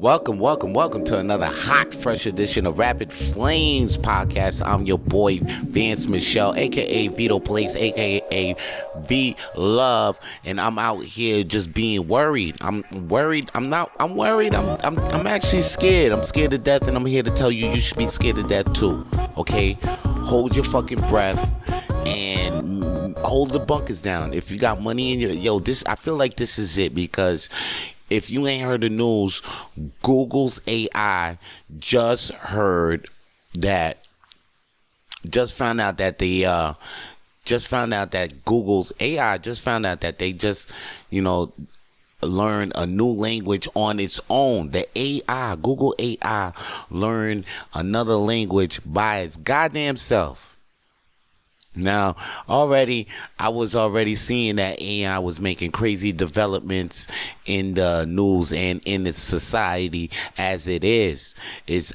welcome to another hot, fresh edition of Rapid Flames podcast. I'm your boy Vance Michel, aka Vito Place, aka V Love, and I'm out here just being worried. I'm worried. I'm worried. I'm actually scared. I'm scared to death, and I'm here to tell you should be scared to death too. Okay, hold your fucking breath and hold the bunkers down. If you got money in your I feel like this is it, because if you ain't heard the news, Google's AI just found out that Google's AI just found out that they just, learned a new language on its own. Google AI learned another language by its goddamn self. Now, I was already seeing that AI was making crazy developments in the news and in its society as it is.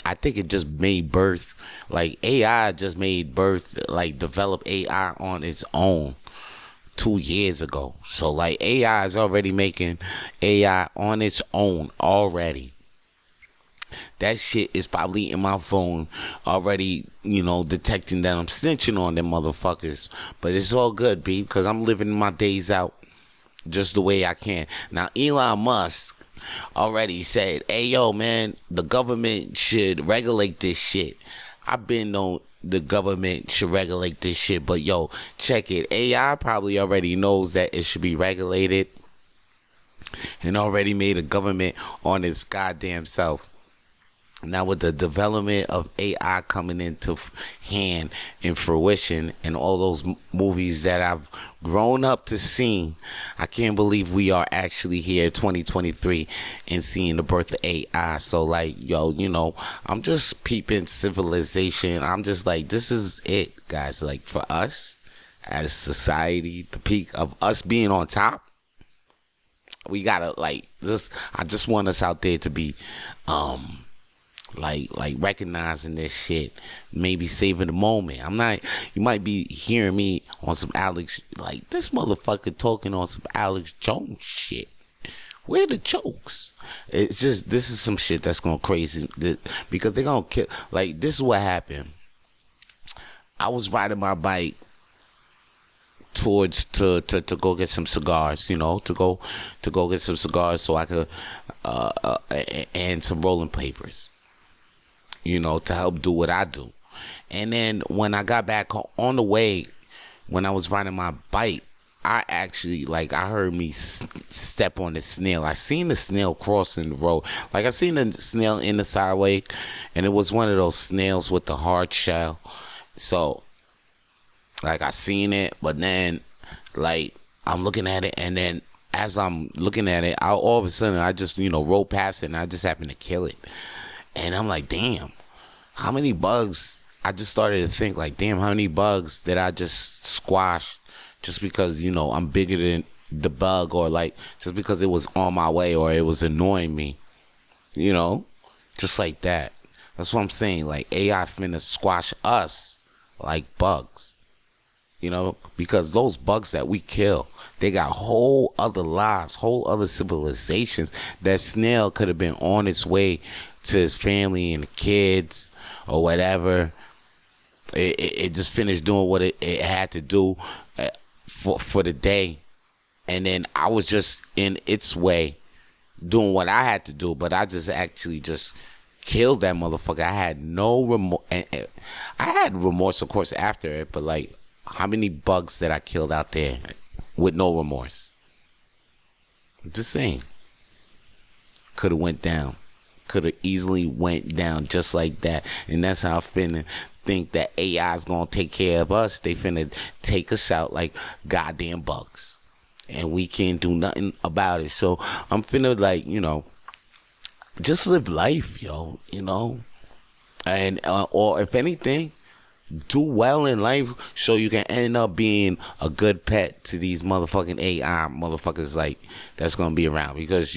I think it just made birth, AI just made birth, develop AI on its own 2 years ago. So, AI is already making AI on its own already. That shit is probably in my phone already, detecting that I'm snitching on them motherfuckers. But it's all good, B, because I'm living my days out just the way I can. Now, Elon Musk already said, hey, yo, man, the government should regulate this shit. I've been on the government should regulate this shit, but, yo, check it. AI probably already knows that it should be regulated and already made a government on its goddamn self. Now, with the development of AI coming into hand and fruition and all those movies that I've grown up to see, I can't believe we are actually here 2023 and seeing the birth of AI. So, I'm just peeping civilization. I'm just this is it, guys. For us as society, the peak of us being on top, we gotta, this. I just want us out there to be, recognizing this shit, maybe saving the moment. You might be hearing me on some Alex, this motherfucker talking on some Alex Jones shit. Where the jokes? It's just, this is some shit that's going crazy, because they're going to kill, this is what happened. I was riding my bike towards to go get some cigars, to go get some cigars so I could, and some rolling papers, to help do what I do. And then when I got back on the way, when I was riding my bike, I actually, I heard me step on the snail. I seen the snail crossing the road. I seen the snail in the sideway, and it was one of those snails with the hard shell. So, I seen it, but then, I'm looking at it, and then as I'm looking at it, all of a sudden, I just, rolled past it, and I just happened to kill it. And I'm like, damn, how many bugs? I just started to think, damn, how many bugs did I just squash just because, I'm bigger than the bug, or just because it was on my way or it was annoying me, just like that. That's what I'm saying. AI finna squash us like bugs, because those bugs that we kill, they got whole other lives, whole other civilizations. That snail could have been on its way to his family and the kids or whatever. It just finished doing what it had to do for the day, and then I was just in its way doing what I had to do, but I just actually just killed that motherfucker. I had no remorse. I had remorse, of course, after it, but how many bugs that I killed out there with no remorse? I'm just saying. Could have went down. Could have easily went down just like that. And that's how I finna think that AI is gonna take care of us. They finna take us out like goddamn bugs, and we can't do nothing about it. So I'm finna just live life, yo, and or if anything, do well in life so you can end up being a good pet to these motherfucking AI motherfuckers that's gonna be around, because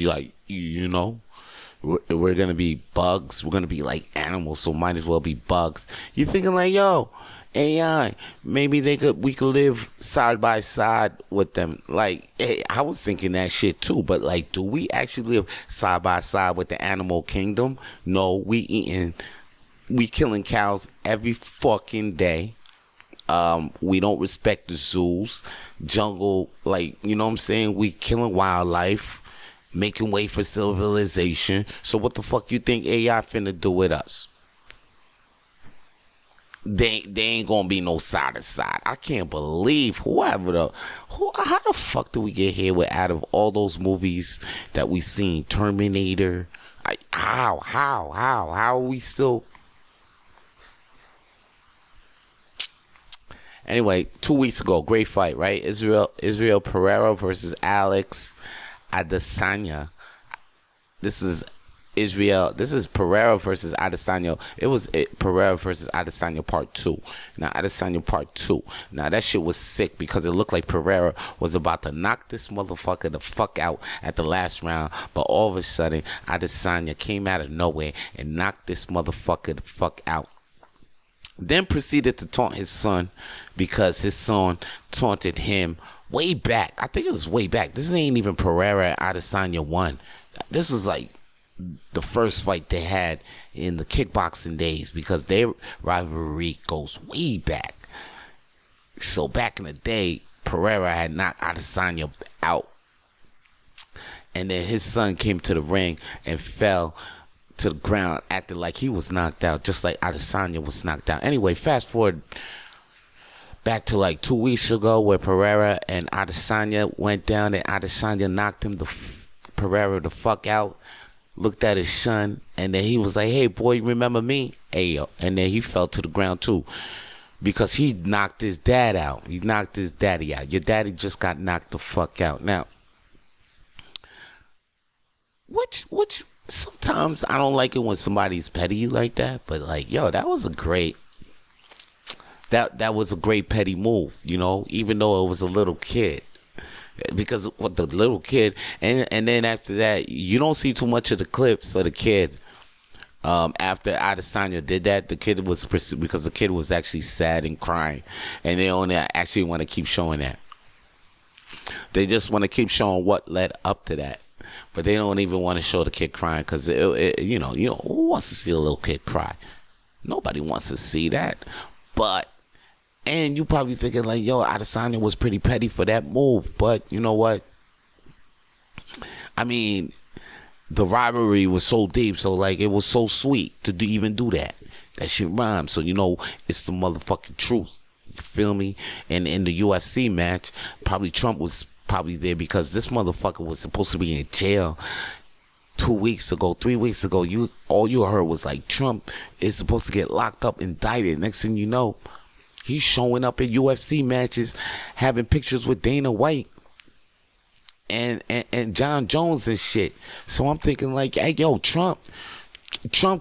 we're gonna be bugs. We're gonna be like animals, so might as well be bugs. You're thinking like, yo, AI, maybe we could live side by side with them. Like, hey, I was thinking that shit too, but like, do we actually live side by side with the animal kingdom? No, we killing cows every fucking day. We don't respect the zoos, jungle, like, you know what I'm saying? We killing wildlife, making way for civilization. So what the fuck you think AI finna do with us? They ain't gonna be no side to side. I can't believe how the fuck do we get here with, out of all those movies that we seen, Terminator? How are we still? Anyway, 2 weeks ago, great fight, right? Israel Pereira versus Alex Adesanya. This is Pereira versus Adesanya. It was Pereira versus Adesanya part 2. Now, Adesanya part 2. Now, that shit was sick because it looked like Pereira was about to knock this motherfucker the fuck out at the last round. But all of a sudden, Adesanya came out of nowhere and knocked this motherfucker the fuck out. Then proceeded to taunt his son because his son taunted him way back. I think it was way back. This ain't even Pereira and Adesanya 1. This was like the first fight they had in the kickboxing days because their rivalry goes way back. So back in the day, Pereira had knocked Adesanya out. And then his son came to the ring and fell to the ground, acted like he was knocked out, just like Adesanya was knocked out. Anyway, fast forward back to like 2 weeks ago where Pereira and Adesanya went down and Adesanya knocked him Pereira the fuck out, looked at his son, and then he was like, hey boy, remember me? Hey, yo. And then he fell to the ground too because he knocked his dad out. He knocked his daddy out. Your daddy just got knocked the fuck out. Now, which sometimes I don't like it when somebody's petty like that, but like, yo, that was a great petty move, you know, even though it was a little kid. Because what the little kid, and then after that, you don't see too much of the clips of the kid. After Adesanya did that, the kid was because the kid was actually sad and crying, and they only actually want to keep showing that. They just want to keep showing what led up to that. But they don't even want to show the kid crying because, you know, who wants to see a little kid cry? Nobody wants to see that. And you probably thinking like, yo, Adesanya was pretty petty for that move. But you know what? I mean, the rivalry was so deep. So, like, it was so sweet to even do that. That shit rhymes. So, you know, it's the motherfucking truth. You feel me? And in the UFC match, probably Trump was probably there because this motherfucker was supposed to be in jail 2 weeks ago, 3 weeks ago. All you heard was like, Trump is supposed to get locked up, indicted. Next thing you know, he's showing up at UFC matches, having pictures with Dana White and John Jones and shit. So I'm thinking like, hey, yo, Trump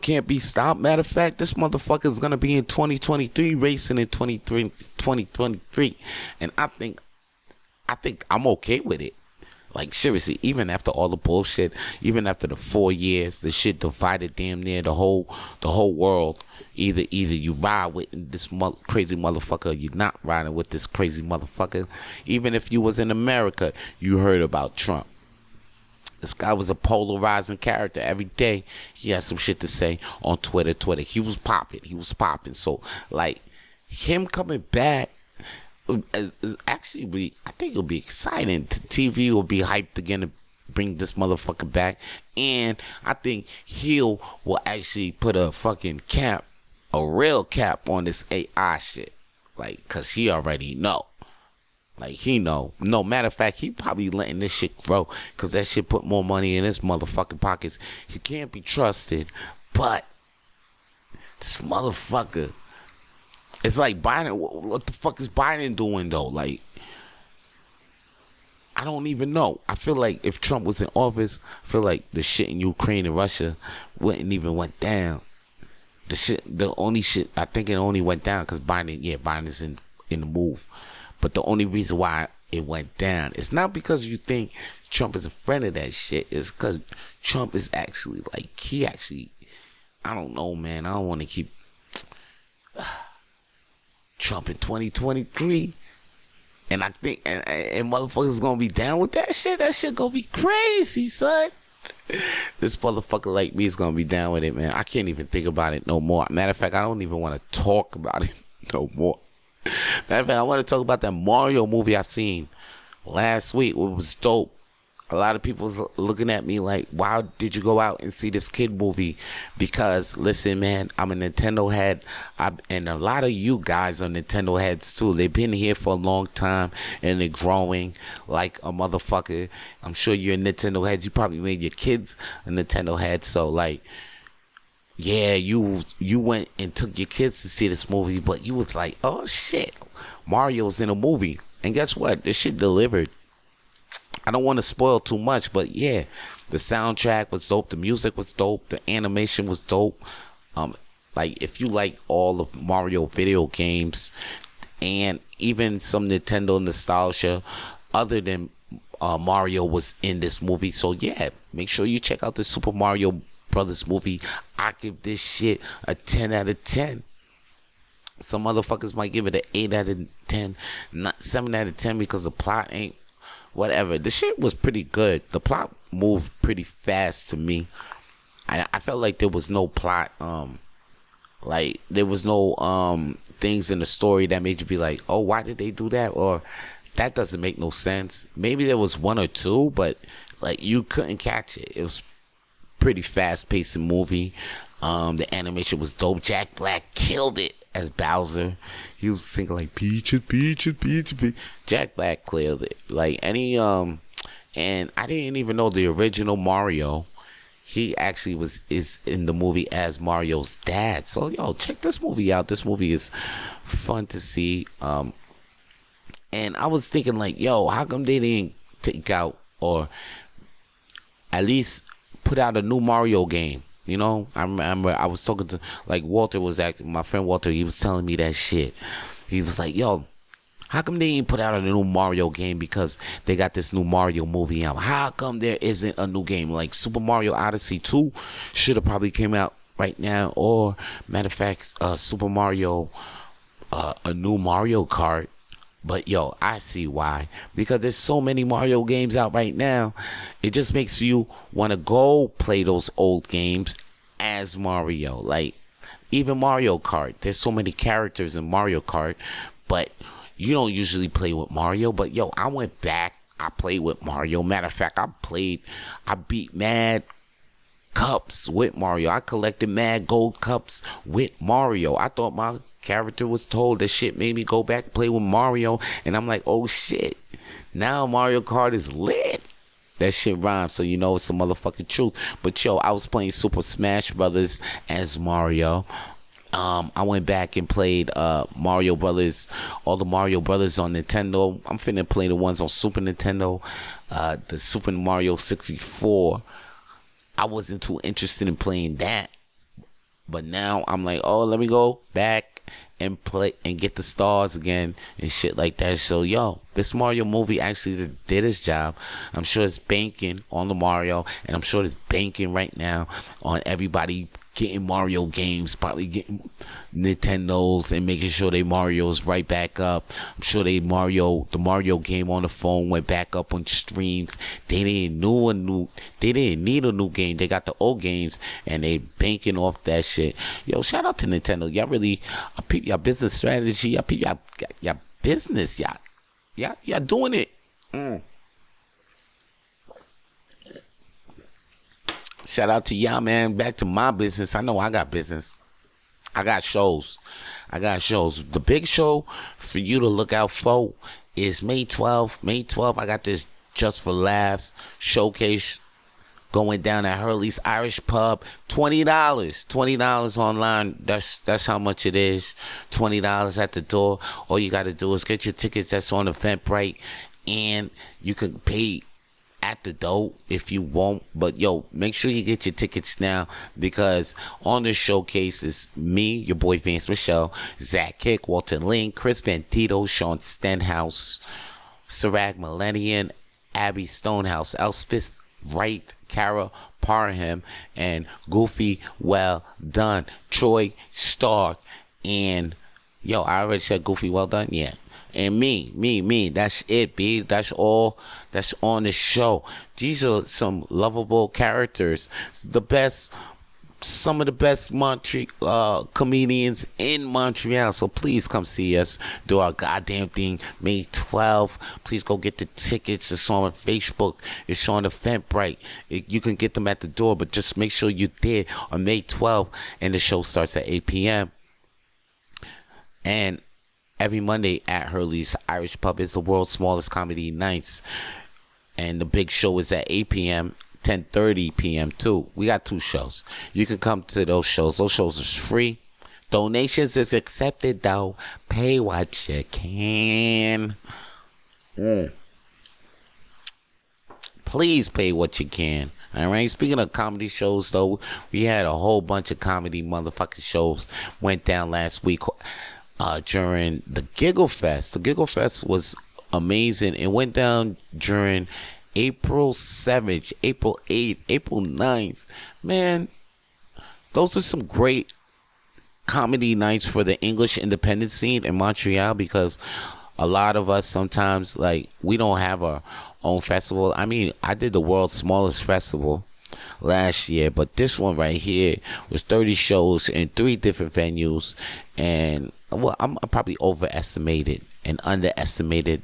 can't be stopped. Matter of fact, this motherfucker is going to be in 2023, racing in 2023. And I think I'm okay with it. Like, seriously, even after all the bullshit, even after the 4 years, the shit divided damn near the whole world. Either you ride with this crazy motherfucker or you're not riding with this crazy motherfucker. Even if you was in America, you heard about Trump. This guy was a polarizing character. Every day he had some shit to say on Twitter. He was popping. So, like, him coming back, actually, I think it'll be exciting. TV will be hyped again to bring this motherfucker back, and I think will actually put a fucking cap, a real cap on this AI shit, like, cause he already know, like he know. No, matter of fact, he probably letting this shit grow, cause that shit put more money in his motherfucking pockets. He can't be trusted, but this motherfucker. It's like Biden. What the fuck is Biden doing though? Like, I don't even know. I feel like if Trump was in office, I feel like the shit in Ukraine and Russia wouldn't even went down. The only shit, I think it only went down because Biden's in the move. But the only reason why it went down. It's not because you think Trump is a friend of that shit. It's because Trump is actually I don't know, man. I don't want to keep Trump in 2023. And I think, and motherfuckers gonna be down with that shit. That shit gonna be crazy, son. This motherfucker like me is gonna be down with it, man. I can't even think about it no more. Matter of fact, I don't even want to talk about it no more. Matter of fact, I want to talk about that Mario movie I seen last week. It was dope. A lot of people was looking at me like, why did you go out and see this kid movie? Because, listen, man, I'm a Nintendo head. And a lot of you guys are Nintendo heads, too. They've been here for a long time, and they're growing like a motherfucker. I'm sure you're Nintendo heads. You probably made your kids a Nintendo head. So, like, yeah, you went and took your kids to see this movie, but you was like, oh, shit, Mario's in a movie. And guess what? This shit delivered. I don't want to spoil too much, but yeah, the soundtrack was dope. The music was dope. The animation was dope. Like, if you like all of Mario video games and even some Nintendo nostalgia, other than Mario was in this movie. So yeah, make sure you check out the Super Mario Brothers movie. I give this shit a 10 out of 10. Some motherfuckers might give it an 8 out of 10, not 7 out of 10 because the plot ain't whatever. The shit was pretty good. The plot moved pretty fast to me. I felt like there was no plot. Like there was no things in the story that made you be like, oh, why did they do that? Or that doesn't make no sense. Maybe there was one or two, but like you couldn't catch it. It was pretty fast paced movie. The animation was dope. Jack Black killed it as Bowser. He was singing like Peaches, Peaches, Peaches, Peaches. Jack Black killed it. Like any and I didn't even know the original Mario. He actually is in the movie as Mario's dad. So yo, check this movie out. This movie is fun to see. And I was thinking like, yo, how come they didn't take out or at least put out a new Mario game? You know, I remember I was talking to, like, Walter was acting, my friend Walter, he was telling me that shit. He was like, yo, how come they ain't put out a new Mario game because they got this new Mario movie out? How come there isn't a new game? Like, Super Mario Odyssey 2 should have probably came out right now. Or, matter of fact, Super Mario, a new Mario Kart. But yo, I see why. Because there's so many Mario games out right now. It just makes you want to go play those old games as Mario. Like, even Mario Kart. There's so many characters in Mario Kart. But you don't usually play with Mario. But yo, I went back. I played with Mario. Matter of fact, I beat mad cups with Mario. I collected mad gold cups with Mario. I thought my character was told that shit made me go back and play with Mario, and I'm like, oh shit, now Mario Kart is lit. That shit rhymes, so you know it's a motherfucking truth. But yo, I was playing Super Smash Brothers as Mario. I went back and played Mario Brothers, all the Mario Brothers on Nintendo. I'm finna play the ones on Super Nintendo, the Super Mario 64. I wasn't too interested in playing that, but now I'm like, oh, let me go back and play and get the stars again and shit like that. So yo, this Mario movie actually did its job. I'm sure it's banking on the Mario, and I'm sure it's banking right now on everybody getting Mario games, probably getting Nintendos and making sure they Mario's right back up. I'm sure the Mario game on the phone went back up on streams. They didn't need a new game. They got the old games and they banking off that shit. Yo, shout out to Nintendo. Y'all really, I peep y'all business strategy. I peep y'all business. Y'all doing it. Shout out to y'all, man. Back to my business. I know I got business. I got shows. The big show for you to look out for is May 12th. May 12th, I got this Just for Laughs showcase going down at Hurley's Irish Pub. $20. $20 online. That's how much it is. $20 at the door. All you got to do is get your tickets. That's on Eventbrite. And you can pay at the door if you want, but yo, make sure you get your tickets now, because on the showcase is me, your boy Vance Michel, Zach Kick, Walter Lane, Chris Van Tito, Sean Stenhouse, Sirach Millennium, Abby Stonehouse, Elspeth Wright, Kara Parham, and Goofy Well Done, Troy Stark, and yo, I already said Goofy Well Done, yeah. And me. That's it, B. That's all that's on the show. These are some lovable characters. Some of the best comedians in Montreal. So please come see us do our goddamn thing May 12th. Please go get the tickets. It's on Facebook. It's on Eventbrite. You can get them at the door, but just make sure you're there on May 12th. And the show starts at 8 p.m. And every Monday at Hurley's Irish Pub is the world's smallest comedy nights. And the big show is at 8 p.m., 10:30 p.m. too. We got 2 shows. You can come to those shows. Those shows are free. Donations is accepted though. Pay what you can. Please pay what you can. Alright, speaking of comedy shows though, we had a whole bunch of comedy motherfucking shows went down last week during the Giggle Fest. The Giggle Fest was amazing. It went down during April 7th, April 8th, April 9th. Man, those are some great comedy nights for the English independent scene in Montreal, because a lot of us sometimes, like, we don't have our own festival. I mean, I did the world's smallest festival last year, but this one right here was 30 shows in 3 different venues, and well, I'm probably overestimated the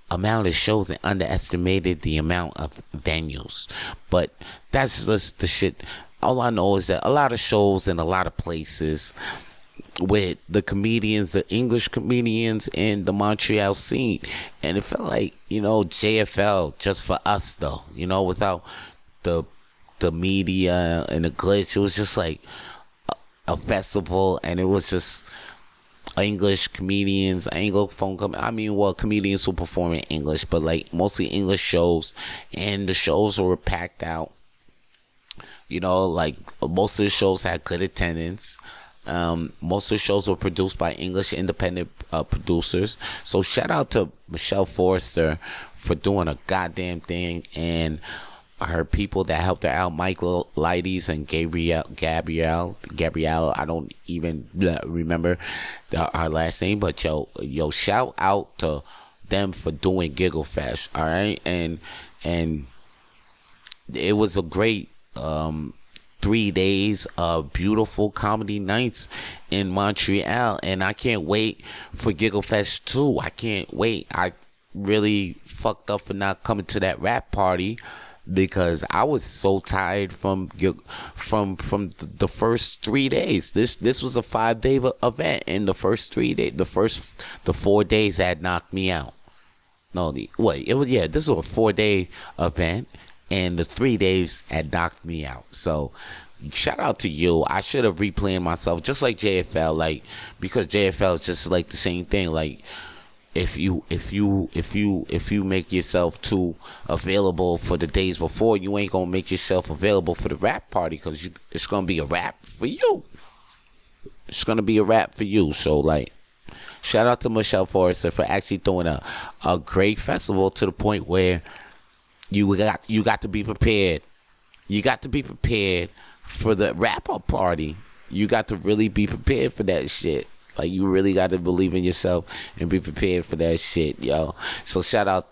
amount of shows and underestimated the amount of venues. But that's just the shit. All I know is that a lot of shows in a lot of places with the comedians, the English comedians in the Montreal scene. And it felt like, JFL just for us though, without the media and the glitch. It was just like a festival, and it was just English comedians, comedians who perform in English, but like mostly English shows, and the shows were packed out. Like most of the shows had good attendance. Most of the shows were produced by English independent producers. So shout out to Michelle Forrester for doing a goddamn thing, and her people that helped her out, Michael Leides and Gabrielle. I don't even remember her last name, but yo, shout out to them for doing Giggle Fest. All right, and it was a great 3 days of beautiful comedy nights in Montreal, and I can't wait for Giggle Fest 2. I can't wait. I really fucked up for not coming to that rap party, because I was so tired from the first 3 days. This was a 5-day event, and the first 3 days, the 4 days had knocked me out. This was a 4-day event, and the 3 days had knocked me out. So shout out to you. I should have replanned myself, just like JFL, because JFL is just like the same thing. Like, if you make yourself too available for the days before, you ain't gonna make yourself available for the rap party, because it's gonna be a rap for you. It's gonna be a rap for you. So shout out to Michelle Forrester for actually throwing a great festival, to the point where you got to be prepared. You got to be prepared for the wrap-up party. You got to really be prepared for that shit. Like, you really got to believe in yourself and be prepared for that shit, yo. So shout out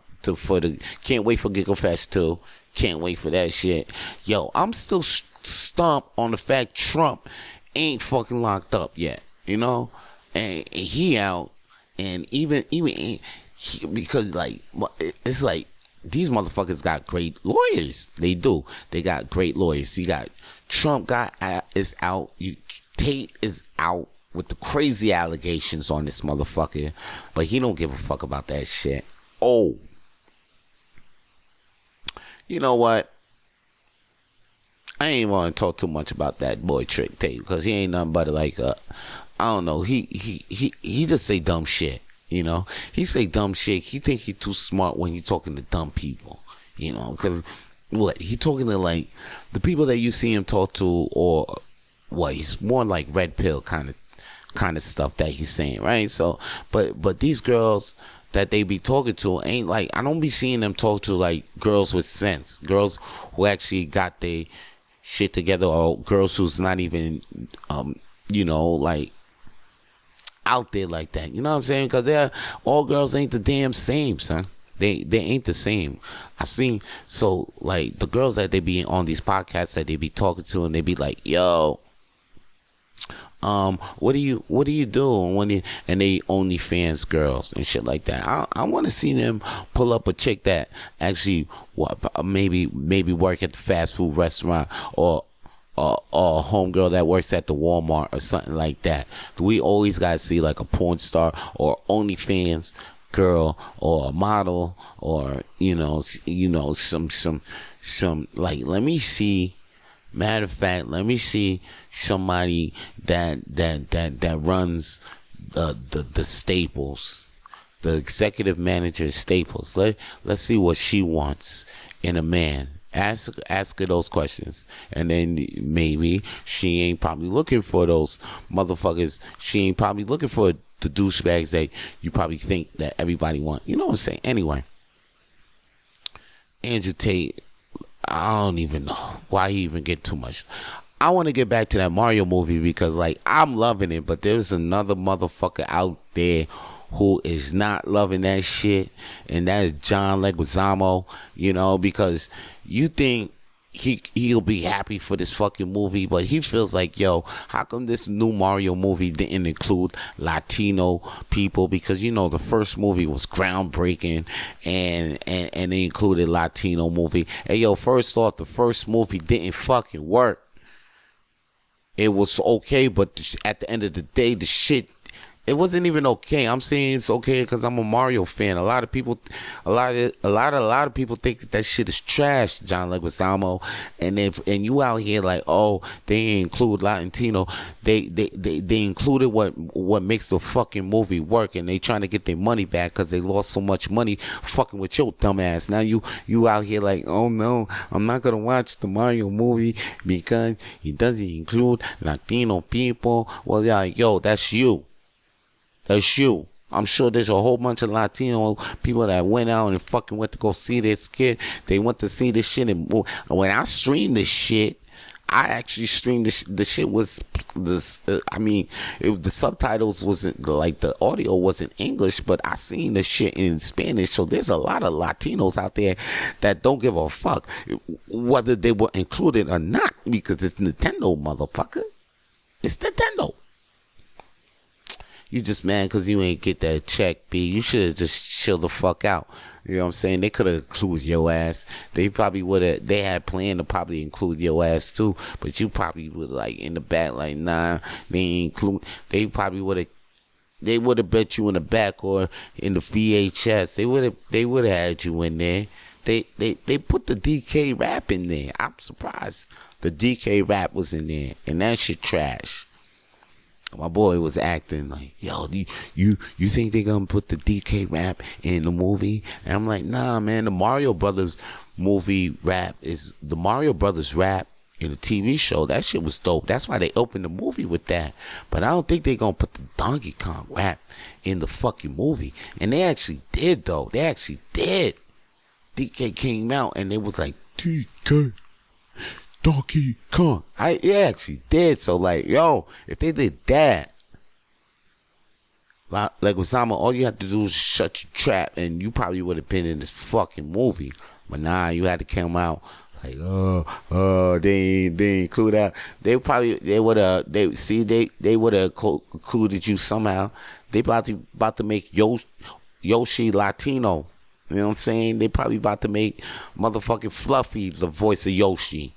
can't wait for Giggle Fest 2. Can't wait for that shit. Yo, I'm still stumped on the fact Trump ain't fucking locked up yet, and he out, and even because it's like, these motherfuckers got great lawyers. They do. They got great lawyers. You got Trump is out. Tate is out with the crazy allegations on this motherfucker, but he don't give a fuck about that shit. Oh, you know what? I ain't want to talk too much about that boy Trick Tate, because he ain't nothing but I don't know. He just say dumb shit. He say dumb shit. He think he too smart when you talking to dumb people. Because he talking to the people that you see him talk to, or he's more like red pill kind of stuff that he's saying, right? So, but these girls, that they be talking to ain't like, I don't be seeing them talk to like girls with sense, girls who actually got their shit together, or girls who's not even like out there like that. You know what I'm saying? Because all girls ain't the damn same, son. They ain't the same. I seen, so like the girls that they be on these podcasts that they be talking to, and they be like, yo, what do you do and they OnlyFans girls and shit like that. I want to see them pull up a chick that actually maybe work at the fast food restaurant, or a homegirl that works at the Walmart or something like that. We always gotta see like a porn star or OnlyFans girl or a model, or some like, let me see. Matter of fact, let me see somebody that runs the Staples, the executive manager of Staples. Let's see what she wants in a man. Ask her those questions, and then maybe she ain't probably looking for those motherfuckers. She ain't probably looking for the douchebags that you probably think that everybody want. You know what I'm saying? Anyway, Andrew Tate, I don't even know why he even get too much. I want to get back to that Mario movie because, like, I'm loving it, but there's another motherfucker out there who is not loving that shit, and that is John Leguizamo, because you think he'll be happy for this fucking movie, but he feels like, yo, how come this new Mario movie didn't include Latino people? Because the first movie was groundbreaking, and they included Latino movie. And yo, first off, the first movie didn't fucking work. It was okay, but at the end of the day, the shit, it wasn't even okay. I'm saying it's okay because I'm a Mario fan. A lot of people think that shit is trash, John Leguizamo. And you out here like, oh, they include Latino. They included what makes the fucking movie work, and they trying to get their money back because they lost so much money fucking with your dumb ass. Now you out here like, oh no, I'm not gonna watch the Mario movie because he doesn't include Latino people. Well, yeah, yo, that's you. That's you. I'm sure there's a whole bunch of Latino people that went out and fucking went to go see this kid. They went to see this shit, and when I streamed this shit, I actually streamed this. The shit was this. The subtitles wasn't like, the audio wasn't English, but I seen the shit in Spanish. So there's a lot of Latinos out there that don't give a fuck whether they were included or not, because it's Nintendo, motherfucker. It's Nintendo. You just mad because you ain't get that check, B. You should have just chill the fuck out. You know what I'm saying? They could have included your ass. They probably would have. They had planned to probably include your ass too, but you probably would like in the back, like, nah, they ain't include. They probably would have. They would have bet you in the back or in the VHS. They would have had you in there. They put the DK rap in there. I'm surprised the DK rap was in there, and that shit trash. My boy was acting like, yo, you think they gonna put the DK rap in the movie? And I'm like, nah, man, the Mario Brothers movie rap is the Mario Brothers rap in the TV show. That shit was dope. That's why they opened the movie with that. But I don't think they gonna put the Donkey Kong rap in the fucking movie. And they actually did, though. They actually did. DK came out and it was like, DK. Donkey Kong. It actually did. So, like, yo, if they did that, like Leguizamo, all you had to do was shut your trap, and you probably would have been in this fucking movie. But nah, you had to come out like, they include that. They would have included you somehow. They about to make Yoshi Latino. You know what I'm saying? They probably about to make motherfucking Fluffy the voice of Yoshi.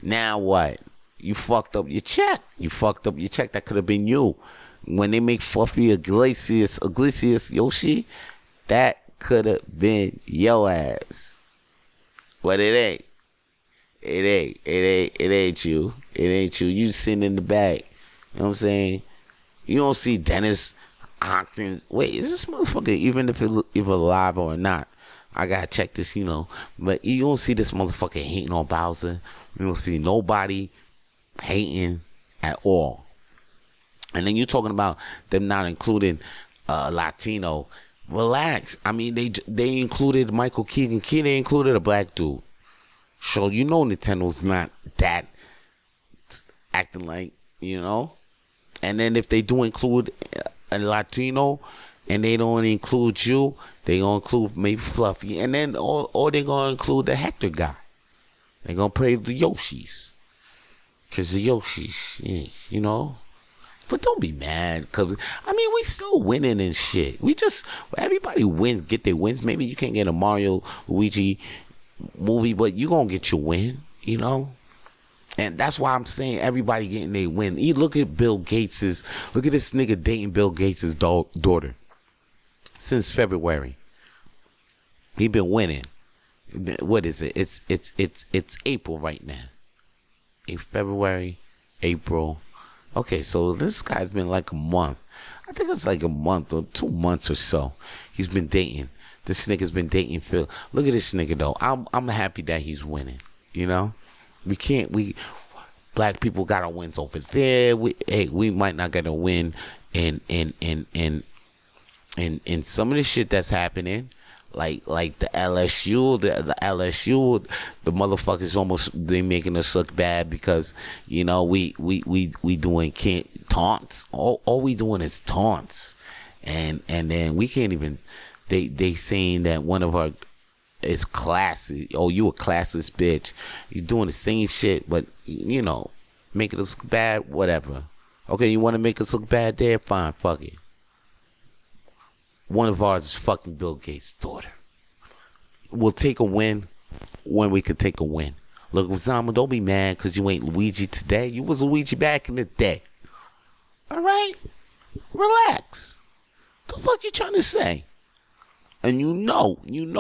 Now what? You fucked up your check. That could have been you. When they make Fluffy Iglesias Yoshi, that could have been your ass. But it ain't. It ain't you. It ain't you. You sitting in the back. You know what I'm saying? You don't see Dennis Hopkins. Wait, is this motherfucker even if alive or not? I gotta check this, But you don't see this motherfucker hating on Bowser. You don't see nobody hating at all. And then you're talking about them not including Latino. Relax. I mean, they included Michael Keegan. Keegan included a black dude. So you know Nintendo's not that acting like, you know. And then if they do include a Latino and they don't include you, they gonna include maybe Fluffy, and then or they gonna include the Hector guy. They gonna play the Yoshis, cause the Yoshis, yeah, you know. But don't be mad, cause I mean we still winning and shit. Everybody wins, get their wins. Maybe you can't get a Mario Luigi movie, but you gonna get your win, you know. And that's why I'm saying everybody getting their win. You look at look at this nigga dating Bill Gates' daughter since February. He been winning. What is it? It's April right now. February, April. Okay, so this guy's been like a month. I think it's like a month or 2 months or so. He's been dating. This nigga's been dating Phil. Look at this nigga though. I'm happy that he's winning. You know, black people got our wins over there. We might not get a win in some of the shit that's happening. Like the LSU, the LSU, the motherfuckers they making us look bad because, you know, we doing taunts. All we doing is taunts, and then we can't even. They saying that one of our is classy. Oh, you a classless bitch. You doing the same shit, but you know, making us look bad. Whatever. Okay, you want to make us look bad there? Fine, fuck it. One of ours is fucking Bill Gates' daughter. We'll take a win when we could take a win. Leguizamo, don't be mad because you ain't Luigi today. You was Luigi back in the day. All right? Relax. What the fuck you trying to say? And you know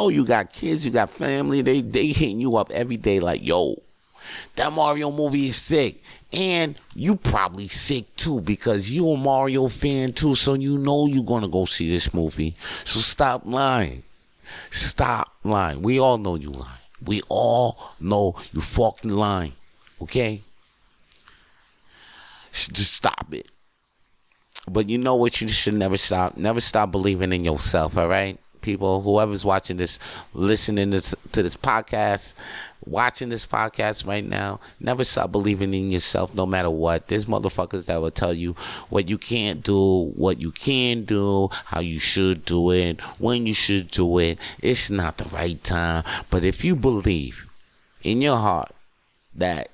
you got kids, you got family. They hitting you up every day like, yo, that Mario movie is sick. And you probably sick too because you a Mario fan too, so you know you're gonna go see this movie. So stop lying. Stop lying. We all know you lying. We all know you fucking lying. Okay? Just stop it. But you know what you should never stop? Never stop believing in yourself, all right? People, whoever's watching this, listening to this podcast, watching this podcast right now, never stop believing in yourself no matter what. There's motherfuckers that will tell you what you can't do, what you can do, how you should do it, when you should do it. It's not the right time. But if you believe in your heart that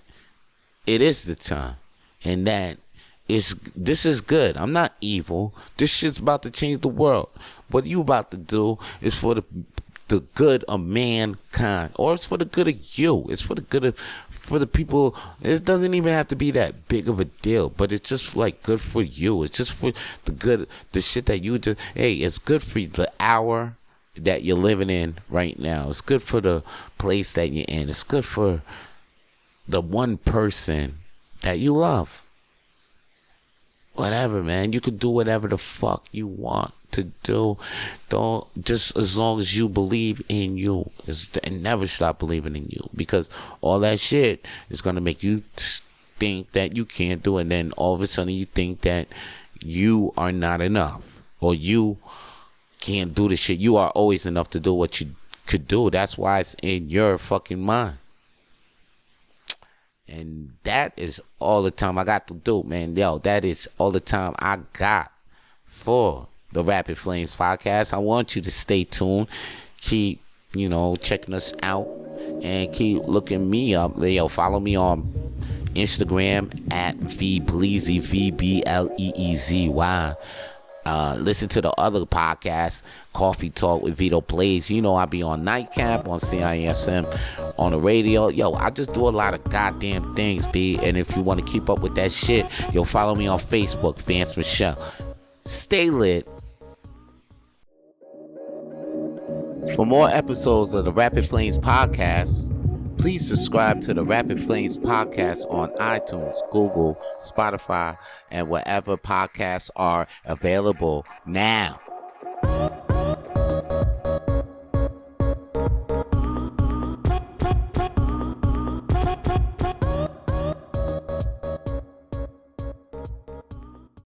it is the time and that this is good. I'm not evil. This shit's about to change the world. What you about to do is for the good of mankind, or it's for the good of you. It's for the good of for the people. It doesn't even have to be that big of a deal, but it's just like good for you. It's just for the good, the shit that you do. Hey, it's good for the hour that you're living in right now. It's good for the place that you're in. It's good for the one person that you love. Whatever, man. You can do whatever the fuck you want to do. Don't, just as long as you believe in you, and never stop believing in you, because all that shit is gonna make you think that you can't do it, and then all of a sudden you think that you are not enough, or you can't do the shit. You are always enough to do what you could do. That's why it's in your fucking mind. And that is all the time I got to do, man. Yo, that is all the time I got for the Rapid Flames podcast. I want you to stay tuned. Keep, checking us out. And keep looking me up. Yo, follow me on Instagram at VBleezy, VBLEEZY. Listen to the other podcast, Coffee Talk with Vito Plays. I be on Nightcap, on CISM, on the radio. Yo, I just do a lot of goddamn things, B. And if you want to keep up with that shit, yo, follow me on Facebook, Vance Michel. Stay lit. For more episodes of the Rapid Flames podcast, please subscribe to the Rapid Flames podcast on iTunes, Google, Spotify, and wherever podcasts are available now.